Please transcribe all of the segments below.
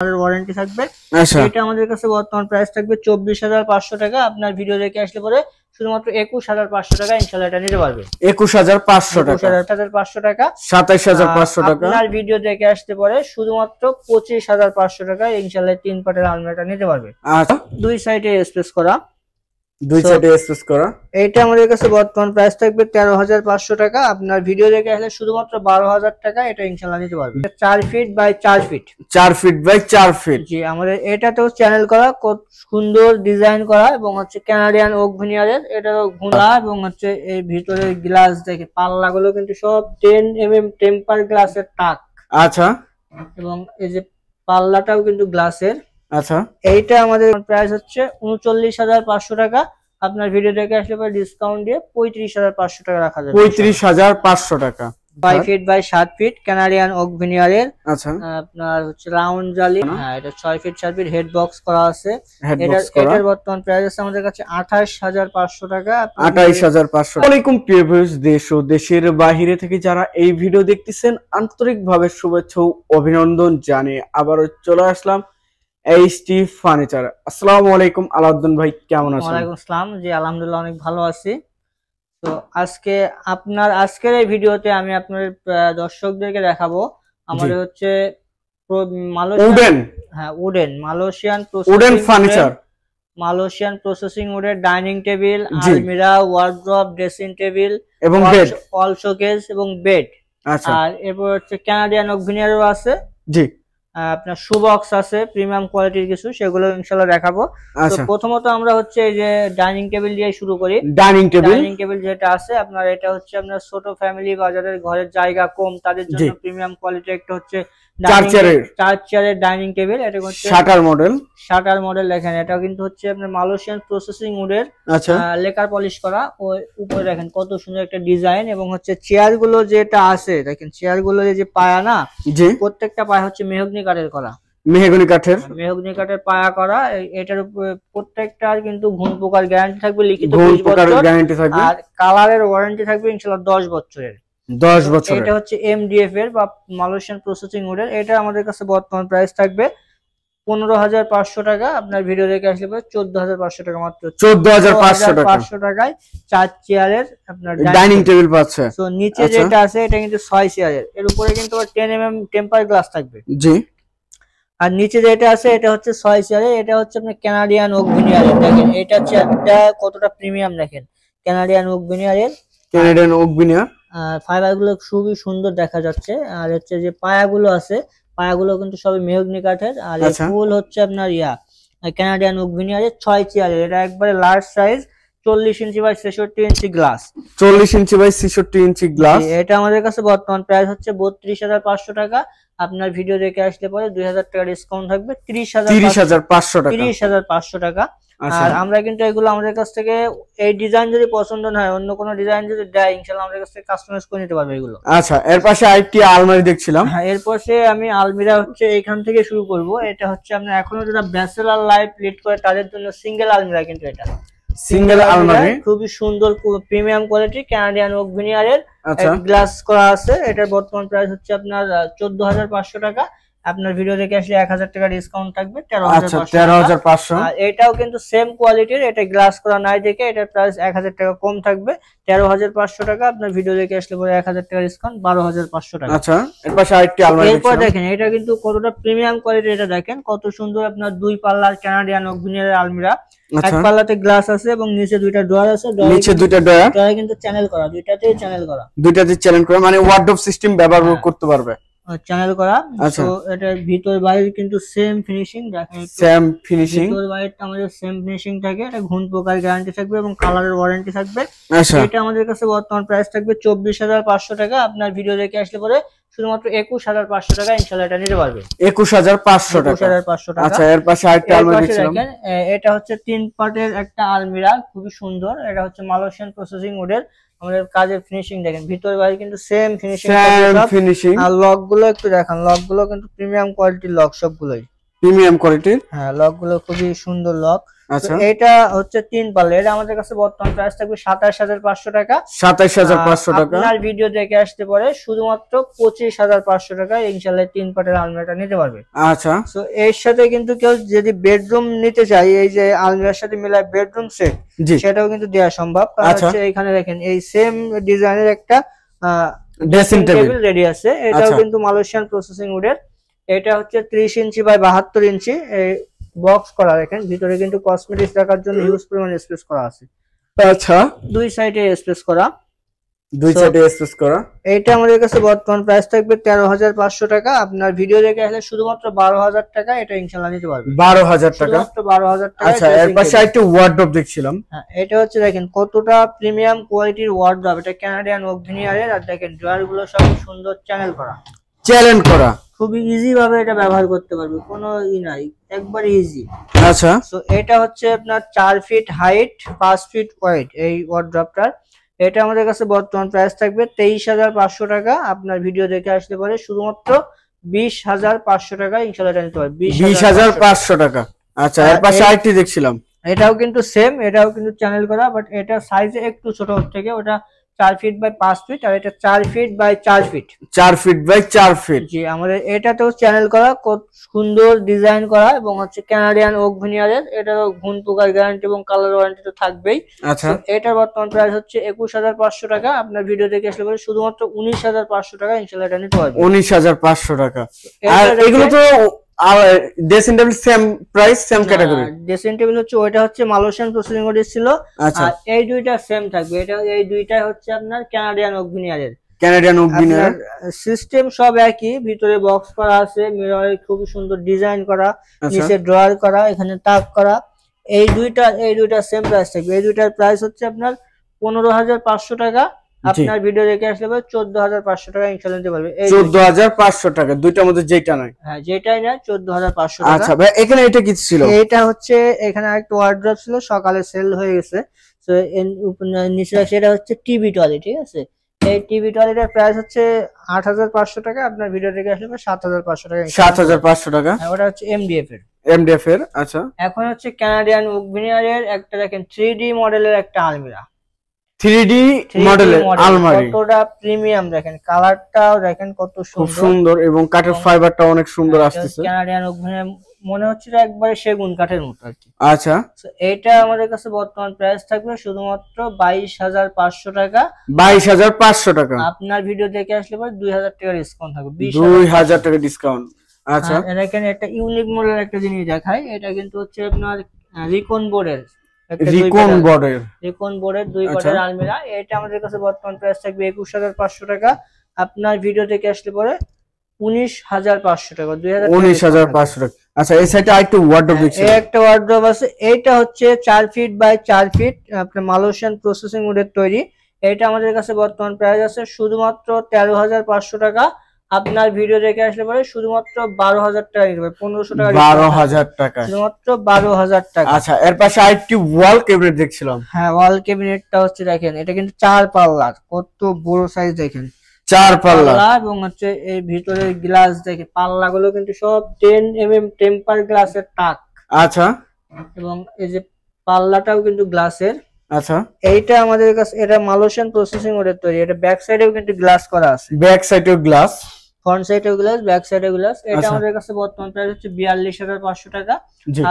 Warranty থাকবে। আচ্ছা, এটা আমাদের কাছে বর্তমান প্রাইস থাকবে 24,500 টাকা। আপনার ভিডিও দেখে আসলে পরে শুধুমাত্র 21,500 টাকা ইনশাআল্লাহ এটা নিতে পারবে। 21,500 টাকা, 21,500 টাকা, 27,500 টাকা। আপনার ভিডিও দেখে আসতে পরে শুধুমাত্র 25,500 টাকা ইনশাআল্লাহ 3 পাটের আলমারিটা নিতে পারবে। আচ্ছা, দুই সাইডে স্পেস করা, দুই সাইডে স্পেস করা। এইটা আমাদের কাছে বর্তমান প্রাইস থাকবে 13,500 টাকা। আপনার ভিডিও দেখে আসলে শুধুমাত্র 12,000 টাকা এটা ইনশাআল্লাহ নিতে পারবে। 4 feet by 4 feet, 4 feet by 4 feet. জি, আমাদের এটাতেও চ্যানেল করা, কত সুন্দর ডিজাইন করা এবং হচ্ছে কানাডিয়ান ওক ভিনিয়ারের। এটা ঘোলা এবং হচ্ছে এই ভিতরে গ্লাস দেখে পাল্লাগুলো কিন্তু সব 10 mm টেম্পার গ্লাসের টাক। আচ্ছা, এবং এই যে পাল্লাটাও কিন্তু গ্লাসের। আচ্ছা, এইটা আমাদের প্রাইস হচ্ছে 39,500 টাকা। আপনার ভিডিও দেখে আসলে পরে ডিসকাউন্ট দিয়ে 35,500 টাকা রাখা যাবে। 35,500 টাকা। 5 feet by 7 feet Canadian oak ভিনিয়ারের। আচ্ছা, আপনার হচ্ছে রাউন্ড জালি। হ্যাঁ, এটা 6 ফিট 7 ফিট হেড বক্স করা আছে। হেডবক্স করা। এটার বর্তমান প্রাইস আছে আমাদের কাছে 28,500 টাকা। 28,500। আসসালামু আলাইকুম প্রিয় ভিউয়ার্স, দেশ ও দেশের বাইরে থেকে যারা এই ভিডিও দেখতেছেন আন্তরিকভাবে শুভেচ্ছা ও অভিনন্দন জানিয়ে আবারও চলে আসলাম এইচটি ফার্নিচার। আসসালামু আলাইকুম আলাউদ্দিন ভাই, কেমন আছেন? ওয়ালাইকুম আসসালাম। জি, আলহামদুলিল্লাহ অনেক ভালো আছি। তো আজকের এই ভিডিওতে আমি আপনার দর্শকদেরকে দেখাবো আমাদের হচ্ছে উডেন, হ্যাঁ wooden Malaysian wooden furniture, Malaysian processing উডের ডাইনিং টেবিল, আলমিরা, ওয়ার্ড্রপ, ড্রেসিং টেবিল এবং বেড, ওয়াল শোকেস এবং বেড। আচ্ছা, আর এরপর হচ্ছে কানাডিয়ান ওক ভিনিয়ারও আছে। জি, আপনার শু বক্স আছে প্রিমিয়াম কোয়ালিটির কিছু, সেগুলো ইনশাআল্লাহ দেখাবো। তো প্রথমত আমরা হচ্ছে এই যে ডাইনিং টেবিল দিয়ে শুরু করি। ডাইনিং টেবিল যেটা আছে আপনার, এটা হচ্ছে আপনার ছোট ফ্যামিলি বা যাদের ঘরের জায়গা কম তাদের জন্য প্রিমিয়াম কোয়ালিটি একটা হচ্ছে 4 চেয়ারের ডাইনিং টেবিল। এটা হচ্ছে শাটার মডেল দেখেন। এটা কিন্তু হচ্ছে আপনার মালয়েশিয়ান প্রসেসিং উডের, লেকার পলিশ করা। ওই উপরে দেখেন কত সুন্দর একটা ডিজাইন। এবং হচ্ছে চেয়ার গুলো যেটা আছে দেখেন, চেয়ার গুলো যে পায়া না, প্রত্যেকটা পায়া হচ্ছে মেহগনি কাঠের করা, মেহগনি কাঠের পায়া করা। এটার উপরে প্রত্যেকটার কিন্তু ঘুণ পোকার গ্যারান্টি থাকবে, লিখিত 20 বছর। আর কালারের ওয়ারেন্টি থাকবে ইনশাআল্লাহ 10 বছরের। 10 বছর। এটা হচ্ছে এমডিএফ এর বা মালয়েশিয়ান প্রসেসিং উডের। এটা আমাদের কাছে বর্তমান প্রাইস থাকবে 15,500 টাকা। আপনার ভিডিও দেখে আসলে পরে 14,500 টাকা, মাত্র 14,500 টাকায় 4 চেয়ারের আপনার ডাইনিং টেবিল পাচ্ছে। তো নিচে যেটা আছে এটা কিন্তু 6 চেয়ারের, এর উপরে কিন্তু 10 mm টেম্পার গ্লাস থাকবে। জি। আর নিচে যেটা আছে এটা হচ্ছে 6 চেয়ারের, এটা হচ্ছে আপনার কানাডিয়ান ওক ভিনিয়ারের। দেখেন এটা চেয়ারটা কতটা প্রিমিয়াম, দেখেন কানাডিয়ান ওক ভিনিয়ার। ফাইবার গুলো খুবই সুন্দর দেখা যাচ্ছে। আর হচ্ছে যে পায়াগুলো আছে, পায়াগুলো কিন্তু সবই মেহগনি কাঠের। আর এই ফুল হচ্ছে আপনার কানাডিয়ান ওক ভিনিয়ারের 6 চেয়ারের। এটা একবারে large size, 40 inch by 66 inch glass. 40 inch by 66 inch glass. এটা আমাদের কাছে বর্তমান প্রাইস হচ্ছে 32,500 টাকা। আপনার ভিডিও দেখে আসলে পরে 2,000 টাকা ডিসকাউন্ট থাকবে, 30,500 টাকা। আর আমরা কিন্তু এগুলো আমাদের কাছ থেকে এই ডিজাইন যদি পছন্দ না হয়, অন্য কোনো ডিজাইন যদি দেয় ইনশাআল্লাহ আমাদের কাছ থেকে কাস্টমাইজ করে নিতে পারবে এগুলো। আচ্ছা, এর পাশে আরেকটি আলমারি দেখছিলাম। হ্যাঁ, এর পাশে আমি আলমিরা হচ্ছে এইখান থেকে শুরু করব। এটা হচ্ছে আপনার এখনো যারা ব্যাচেলর লাইফ লিড করে তাদের জন্য সিঙ্গেল আলমিরা, কিন্তু এটা সিঙ্গেল আলমারি খুবই সুন্দর প্রিমিয়াম কোয়ালিটি কানাডিয়ান ওক ভিনিয়ারের, গ্লাস করা আছে। এটার বর্তমান প্রাইস হচ্ছে আপনার 14,500 টাকা। আপনার ভিডিও দেখে আসলে 1,000 টাকা ডিসকাউন্ট থাকবে, 13,500। আর এটাও কিন্তু সেম কোয়ালিটির, এটা গ্লাস করা নাই দেখে এটার প্রাইস 1,000 টাকা কম থাকবে, 13,500 টাকা। আপনার ভিডিও দেখে আসলে পরে 1,000 টাকা ডিসকাউন্ট, 12,500 টাকা। আচ্ছা, এর পাশে আরেকটি আলমারি। এরপর দেখেন এটা কিন্তু কতটা প্রিমিয়াম কোয়ালিটি, এটা দেখেন কত সুন্দর আপনার 2 পাল্লার কানাডিয়ান ওক ভিনিয়ারের আলমিরা। এক পাল্লাতে গ্লাস আছে এবং নিচে 2টা ডয়ার আছে। নিচে 2টা ডয়ার কিন্তু চ্যানেল করা, দুইটাতেই চ্যানেল করা, মানে ওয়ার্ডরোব সিস্টেম ব্যবহার করতে পারবে, চ্যানেল করা। তো এটা ভিতর বাইরে কিন্তু সেম ফিনিশিং, দেখেন সেম ফিনিশিং, ভিতর বাইরেটা আমাদের সেম ফিনিশিং থাকে। এটা ঘুণ পোকার গ্যারান্টি থাকবে এবং কালারের ওয়ারেন্টি থাকবে। এটা আমাদের কাছে বর্তমান প্রাইস থাকবে 24,500 টাকা। আপনার ভিডিও দেখে আসলে পরে শুধুমাত্র 21,500 টাকা ইনশাআল্লাহ এটা নিতে পারবে। 21,500 টাকা। আচ্ছা, এর পাশে আরেকটা আলমারি দেখছিলাম। এটা হচ্ছে 3 পার্টের একটা আলমিরা, খুবই সুন্দর। এটা হচ্ছে মালয়েশিয়ান প্রসেসিং উডের। আমাদের কাজের ফিনিশিং দেখেন, ভিতর বাইরে কিন্তু সেম ফিনিশিং। আর লক গুলো একটু দেখেন, লক গুলো কিন্তু প্রিমিয়াম কোয়ালিটির লক, সবগুলোই প্রিমিয়াম কোয়ালিটির। হ্যাঁ, লক গুলো খুবই সুন্দর লক। আচ্ছা এটা হচ্ছে 3 পাল্লা, এটা আমাদের কাছে বর্তমান প্রাইস থাকবে 27500 টাকা। 27500 টাকা। আপনার ভিডিও দেখে আসতে পারে শুধুমাত্র 25500 টাকা ইনশাআল্লাহ 3 পাটের আলমিরাটা নিতে পারবে। আচ্ছা, সো এর সাথে কিন্তু কেউ যদি বেডরুম নিতে চায়, এই যে আলমিরার সাথে মিলায় বেডরুম সেট, সেটাও কিন্তু দেওয়া সম্ভব। কারণ হচ্ছে এখানে দেখেন এই সেম ডিজাইনের একটা ড্রেসিং টেবিল রেডি আছে, এটাও কিন্তু মালয়েশিয়ান প্রসেসিং উডের। এটা হচ্ছে 30 ইঞ্চি বাই 72 ইঞ্চি বক্স করা, দেখেন ভিতরে কিন্তু কসমেটিক্স রাখার জন্য হিউজ পরিমাণ স্পেস করা আছে। আচ্ছা, দুই সাইডে স্পেস করা, এইটা আমাদের কাছে বর্তমান প্রাইস থাকবে 13500 টাকা। আপনার ভিডিও দেখে আসলে শুধুমাত্র 12000 টাকা এটা ইনশাআল্লাহ নিতে পারবে। 12000 টাকা, মাত্র 12000 টাকা। আচ্ছা, এর পাশে একটা ওয়ার্ডরোব দেখছিলাম। হ্যাঁ, এটা হচ্ছে দেখেন কতটা প্রিমিয়াম কোয়ালিটির ওয়ার্ডরোব, এটা কানাডিয়ান ওক ভিনিয়ারের। আর দেখেন ড্রয়ার গুলো সব সুন্দর চ্যানেল করা, খুবই ইজি ভাবে এটা ব্যবহার করতে পারবে, কোনো নাই, একবার ইজি। আচ্ছা, সো এটা হচ্ছে আপনার 4 ফিট হাইট 5 ফিট ওয়েট এই ওয়ার্ডরোবটার। এটা আমাদের কাছে বর্তমান প্রাইস থাকবে 23500 টাকা। আপনার ভিডিও দেখে আসলে পরে শুধুমাত্র 20500 টাকা ইনশাআল্লাহ এটা নিতে পারবে। 20500 টাকা। আচ্ছা, এর পাশে আরেকটি দেখছিলাম, এটাও কিন্তু সেম, এটাও কিন্তু চ্যানেল করা, বাট এটা সাইজে একটু ছোট থেকে, ওটা 4 ফিট বাই 5 ফিট, আর এটা 4 feet by 4 feet. 4 feet by 4 feet. জি, আমাদের এটাতেও চ্যানেল করা, কত সুন্দর ডিজাইন করা, এবং হচ্ছে কানাডিয়ান ওক ভিনিয়ারের। এটা ঘুণ পোকার গ্যারান্টি এবং কালার ওয়ারেন্টি তো থাকবেই। আচ্ছা, এটার বর্তমান প্রাইস হচ্ছে 21500 টাকা। আপনার ভিডিও দেখে আসলে পরে শুধুমাত্র 19500 টাকা ইনশাআল্লাহ এটা নিতে পারবেন। 19500 টাকা। আর এগুলো তো dressing table same price, same category. Dressing table হচ্ছে ওইটা হচ্ছে মালয়েশিয়ান প্রসেসিং কোড ছিল, আর এই দুইটা সেম থাকবে। এটা এই দুইটাই হচ্ছে আপনার কানাডিয়ান ওক ভিনিয়ারের। সিস্টেম সব একই, ভিতরে বক্স করা আছে, মিররে খুবই সুন্দর ডিজাইন করা, নিচে ড্রয়ার করা, এখানে তাক করা। এই দুইটা সেম প্রাইস থাকবে। এই দুইটার প্রাইস হচ্ছে আপনার 15500 টাকা। আপনার ভিডিও দেখে আসলে 14500 টাকা ইনশাআল্লাহ নিতে পারবে। 14500 টাকা, দুইটার মধ্যে যেটা নাই। হ্যাঁ, যেটাই না 14500 টাকা। আচ্ছা ভাই, এখানে এটা কি ছিল? এটা হচ্ছে এখানে একটা ওয়ার্ড্রপ ছিল, সকালে সেল হয়ে গেছে। তো নিচে সেটা হচ্ছে টিভি টলি, ঠিক আছে। এই টিভি টলিটার প্রাইস হচ্ছে 8500 টাকা। আপনার ভিডিও দেখে আসলে 7500 টাকা। 7500 টাকা। ওটা হচ্ছে এমডিএফ এর। আচ্ছা, এখন হচ্ছে কানাডিয়ান ওক ভিনিয়ারের একটা দেখেন 3D মডেলের একটা আলমিরা। 3D মডেলের আলমারি, কতটা প্রিমিয়াম, দেখেন কালারটাও দেখেন কত সুন্দর, এবং কাঠের ফাইবারটা অনেক সুন্দর আসছে। কানাডিয়ান ওক ভিনিয়ার মনে হচ্ছে একবারে সেগুন কাঠের মতো আর কি। আচ্ছা, এটা আমাদের কাছে বর্তমান প্রাইস থাকবে শুধুমাত্র 22500 টাকা। 22500 টাকা। আপনার ভিডিও দেখে আসলে পরে 2000 টাকা ডিসকাউন্ট থাকবে। 2000 টাকা ডিসকাউন্ট। আচ্ছা, এখানে একটা ইউনিক মডেলের একটা জিনিস দেখাই। এটা কিন্তু হচ্ছে আপনার রিকন বোর্ডের দুই পাটের আলমিরা। এটা আমাদের কাছে বর্তমান প্রাইস থাকবে 21500 টাকা। আপনার ভিডিও থেকে আসলে পরে 19500 টাকা। 19500 টাকা। আচ্ছা, এই সাইডে আরেকটা ওয়ার্ডরোব দেখছি, একটা ওয়ার্ডরোব আছে। এটা হচ্ছে 4 ফিট বাই 4 ফিট, আপনার মালয়েশিয়ান প্রসেসিং উডের তৈরি। এটা আমাদের কাছে বর্তমান প্রাইস আছে শুধুমাত্র 13500 টাকা। আপনার ভিডিও দেখে আসলে পরে শুধুমাত্র 12000 টাকা নিতে পারবে। 1500 টাকা, 12000 টাকা, শুধুমাত্র 12000 টাকা। আচ্ছা, এর পাশে আরেকটি ওয়াল ক্যাবিনেট দেখছিলাম। হ্যাঁ, ওয়াল ক্যাবিনেটটা হচ্ছে দেখেন, এটা কিন্তু 4 পাল্লার, কত বড় সাইজ দেখেন, 4 পাল্লা, এবং হচ্ছে এই ভিতরের গ্লাস দেখেন, পাল্লাগুলো কিন্তু সব 10 mm টেম্পার গ্লাসের টাক। আচ্ছা, এবং এই যে পাল্লাটাও কিন্তু গ্লাসের। আচ্ছা, এইটা আমাদের কাছে, এটা মালয়েশিয়ান প্রসেসিং ওদের তৈরি। এটা ব্যাক সাইডেও কিন্তু গ্লাস করা আছে, ব্যাক সাইডেও গ্লাস, ফ্রন্ট সাইডেও গ্লাস, ব্যাক সাইডেও গ্লাস। এটা আমাদের কাছে বর্তমান প্রাইস হচ্ছে 42500 টাকা।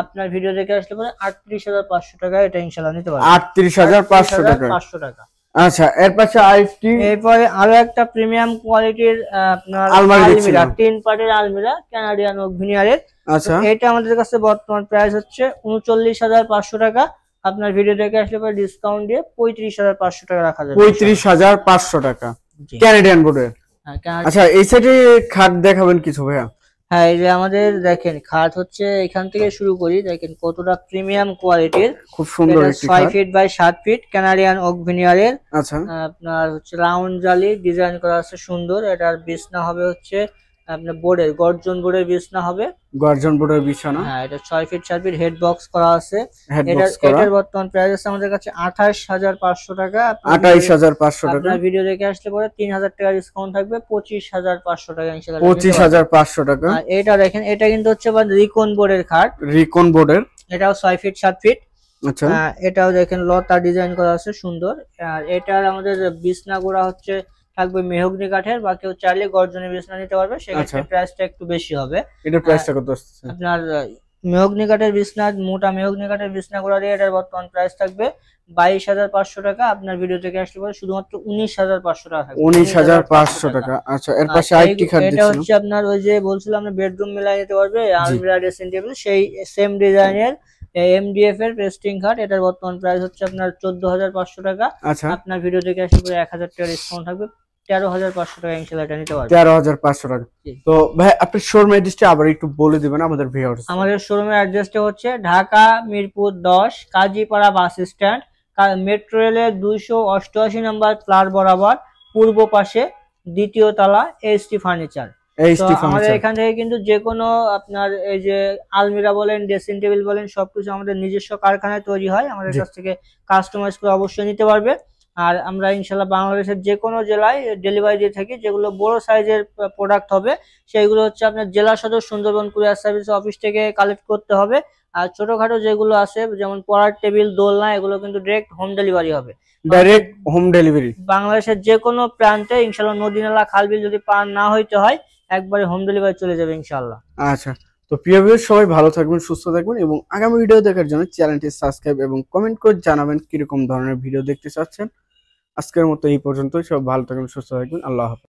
আপনার ভিডিও দেখে আসলে পরে 38500 টাকা এটা ইনশাআল্লাহ নিতে পারবেন। 38500 টাকা। আচ্ছা, এর পাশে আরেকটি, এরপরে আরো একটা প্রিমিয়াম কোয়ালিটির আপনার আলমিরা, 3 পার্টের আলমিরা, কানাডিয়ান ওক ভিনিয়ারের। আচ্ছা, এটা আমাদের কাছে বর্তমান প্রাইস হচ্ছে 39500 টাকা। আপনার ভিডিও দেখে আসলে পরে ডিসকাউন্ট দিয়ে 35500 টাকা রাখা যাবে। 35500 টাকা কানাডিয়ান বোর্ডের। আচ্ছা, এই সাইডে খাট দেখাবেন কিছু ভাইয়া? হ্যাঁ, এই যে আমাদের দেখেন খাট হচ্ছে এখান থেকে শুরু করি, দেখেন কতটা প্রিমিয়াম কোয়ালিটির, খুব সুন্দর একটি খাট, 6 feet by 7 feet Canadian oak ভিনিয়ারের। আচ্ছা, আপনার হচ্ছে রাউন্ড জালি ডিজাইন করা আছে সুন্দর। এটার বিছনা হবে হচ্ছে আপনার বোর্ডের, গর্জন বোর্ডের বিছনা হবে, গর্জন বোর্ডের বিছানা। হ্যাঁ, এটা 6 ফিট 7 ফিট হেড বক্স করা আছে। এটার বর্তমান প্রাইস আছে আমাদের কাছে 28500 টাকা। 28500 টাকা। আপনার ভিডিও দেখে আসলে পরে 3000 টাকা ডিসকাউন্ট থাকবে, 25500 টাকা ইনশাআল্লাহ। 25500 টাকা। এটা দেখেন, এটা কিন্তু হচ্ছে রিকন বোর্ডের খাট, রিকন বোর্ডের। এটাও 6 ফিট 7 ফিট। আচ্ছা, এটাও দেখেন লতা ডিজাইন করা আছে সুন্দর। আর এটার আমাদের বিছনা গুড়া হচ্ছে থাকবে মেহগনি কাঠের, বা কেউ চাইলে গর্জনের বিছনা নিতে পারবে, সেক্ষেত্রে প্রাইসটা একটু বেশি হবে। এটার প্রাইসটা কত আসছে আপনার? মেহগনি কাঠের বিছনা, মোটা মেহগনি কাঠের বিছনা গুড়া দিয়ে এটার বর্তমান প্রাইস থাকবে 22,500 টাকা। আপনার ভিডিও থেকে আসলে পরে শুধুমাত্র 19,500 টাকা থাকবে। 19,500 টাকা। আচ্ছা, এর পাশে আরেকটি খাট এটা হচ্ছে আপনার ওই যে বলছিলাম আমরা বেডরুম মিলাই নিতে পারবে, আলমিরা ড্রেসিং টেবিল, সেই সেম ডিজাইনের এমডিএফ এর পেস্টিং খাট। এটার বর্তমান প্রাইস হচ্ছে আপনার 14,500 টাকা। আচ্ছা, আপনার ভিডিও থেকে আসলে পরে 1,000 টাকা ডিসকাউন্ট থাকবে, 13,500 টাকা ইনশাআল্লাহ এটা নিতে পারবেন। 13,500 টাকা। তো ভাই আপনি শোরুম অ্যাড্রেসটা আবার একটু বলে দিবেন আমাদের ভিউয়ার্স। আমাদের শোরুমের অ্যাড্রেসটা হচ্ছে Dhaka Mirpur 10 Kazipara bus stand, metro রেলের 288 নম্বর প্লার বরাবর পূর্ব পাশে দ্বিতীয় তলা এসটি ফার্নিচার। আমাদের এখান থেকে কিন্তু যে কোনো আপনার এই যে আলমিরা বলেন, ড্রেসিং টেবিল বলেন, সবকিছু আমাদের নিজস্ব কারখানায় তৈরি হয়। আমাদের কাছ থেকে কাস্টমাইজ করে অবশ্যই নিতে পারবে। আর আমরা ইনশাল্লাহ বাংলাদেশের যে কোনো জেলায় ডেলিভারি দিয়ে থাকি। যেগুলো বড় সাইজের প্রোডাক্ট হবে সেইগুলো হচ্ছে আপনার জেলা সদর সুন্দরবন কুরিয়ার সার্ভিস অফিস থেকে কালেক্ট করতে হবে। আর ছোটখাটো যেগুলো আছে যেমন পড়ার টেবিল, দোলনা, এগুলো কিন্তু ডাইরেক্ট হোম ডেলিভারি হবে। ডাইরেক্ট হোম ডেলিভারি বাংলাদেশের যে কোনো প্রান্তে ইনশাল্লাহ, নদী নালা খালবিল যদি পার না হইতে হয়, একবারে হোম ডেলিভারি চলে যাবে ইনশাল্লাহ। আচ্ছা, তো প্রিয় ভিউয়ার সবাই ভালো থাকবেন, সুস্থ থাকবেন, এবং আগামী ভিডিও দেখার জন্য চ্যানেলটি সাবস্ক্রাইব এবং কমেন্ট করে জানাবেন কিরকম ধরনের ভিডিও দেখতে চাচ্ছেন। আজকের মতো এই পর্যন্তই। সব ভালো থাকবেন, সুস্থ থাকবেন। আল্লাহ হাফেজ।